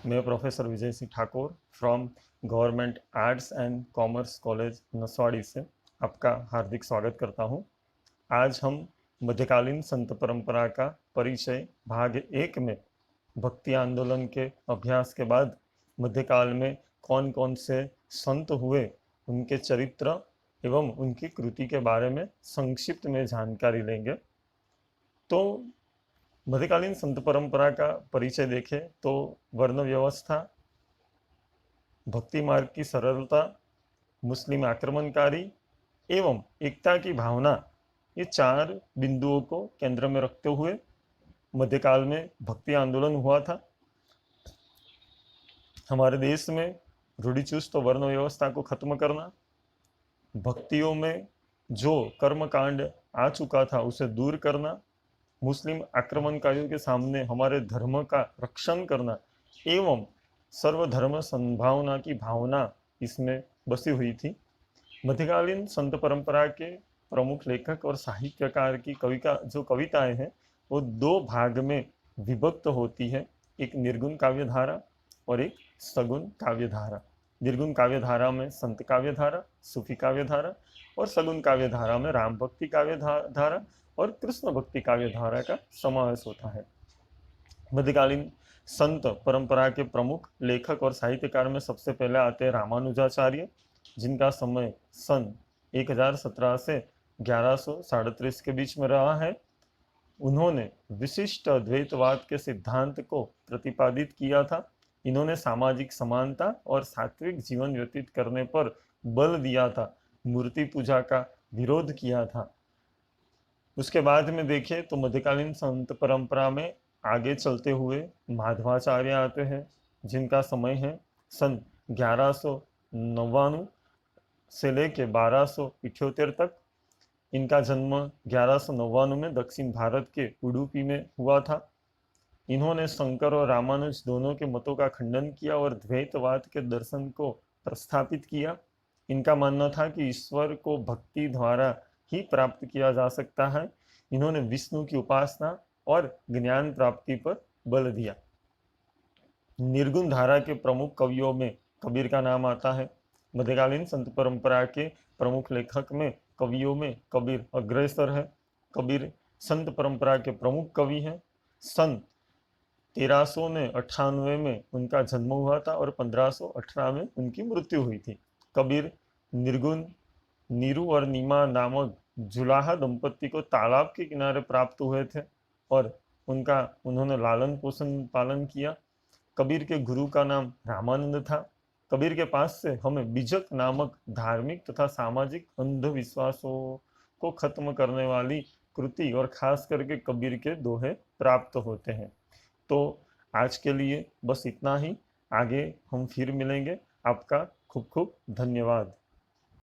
मैं professor Vijay Singh Thakur from government arts and commerce college Naswadi से आपका हार्दिक स्वागत करता हूं। आज हम मध्यकालीन संत परंपरा का परिचय भाग 1 में भक्ति आंदोलन के अभ्यास के बाद मध्यकाल में कौन कौन से संत हुए, उनके चरित्र एवं उनकी कृति के बारे में संक्षिप्त में जानकारी लेंगे। तो मध्यकालीन संत परंपरा का परिचय देखें तो वर्ण व्यवस्था, भक्ति मार्ग की सरलता, मुस्लिम आक्रमणकारी एवं एकता की भावना, ये 4 बिंदुओं को केंद्र में रखते हुए मध्यकाल में भक्ति आंदोलन हुआ था। हमारे देश में रूढ़िचुस्त वर्ण व्यवस्था को खत्म करना, भक्तियों में जो कर्म कांड आ चुका था उसे दूर करना, मुस्लिम आक्रमणकारियों के सामने हमारे धर्म का रक्षण करना एवं सर्वधर्म संभावना की भावना इसमें बसी हुई थी। मध्यकालीन संत परंपरा के प्रमुख लेखक और साहित्यकार की जो कविताएं हैं वो 2 भाग में विभक्त होती है, एक निर्गुण काव्यधारा और एक सगुण काव्यधारा। निर्गुण काव्यधारा में संत काव्यधारा, सूफी काव्यधारा और सगुण काव्यधारा में राम भक्ति काव्यधारा और कृष्ण भक्ति काव्यधारा का समावेश होता है। मध्यकालीन संत परंपरा के प्रमुख लेखक और साहित्यकार में सबसे पहले आते हैं रामानुजाचार्य, जिनका समय सन 1017 से 1137 के बीच में रहा है। उन्होंने विशिष्ट द्वैतवाद के सिद्धांत को प्रतिपादित किया था। इन्होंने सामाजिक समानता और सात्विक जीवन व्यतीत करने पर बल दिया था, मूर्ति पूजा का विरोध किया था। उसके बाद में देखें तो मध्यकालीन संत परंपरा में आगे चलते हुए माधवाचार्य आते हैं, जिनका समय है सन 1199 से लेके 1278 तक। इनका जन्म 1199 में दक्षिण भारत के उडुपी में हुआ था। इन्होंने शंकर और रामानुज दोनों के मतों का खंडन किया और द्वैतवाद के दर्शन को प्रस्थापित किया। इनका मानना था कि ईश्वर को भक्ति द्वारा ही प्राप्त किया जा सकता है। इन्होंने विष्णु की उपासना और ज्ञान प्राप्ति पर बल दिया। निर्गुण धारा के प्रमुख कवियों में कबीर का नाम आता है। मध्यकालीन संत परंपरा के प्रमुख लेखक में कवियों में कबीर अग्रसर है। कबीर संत परंपरा के प्रमुख कवि हैं। सन 1398 में उनका जन्म हुआ था और 1518 में उनकी मृत्यु हुई थी। कबीर निर्गुण नीरू और नीमा नामक जुलाहा दंपत्ति को तालाब के किनारे प्राप्त हुए थे और उन्होंने लालन पोषण पालन किया। कबीर के गुरु का नाम रामानंद था। कबीर के पास से हमें बीजक नामक धार्मिक तथा सामाजिक अंधविश्वासों को खत्म करने वाली कृति और खास करके कबीर के दोहे प्राप्त होते हैं। तो आज के लिए बस इतना ही। आगे हम फिर मिलेंगे। आपका खूब खूब धन्यवाद।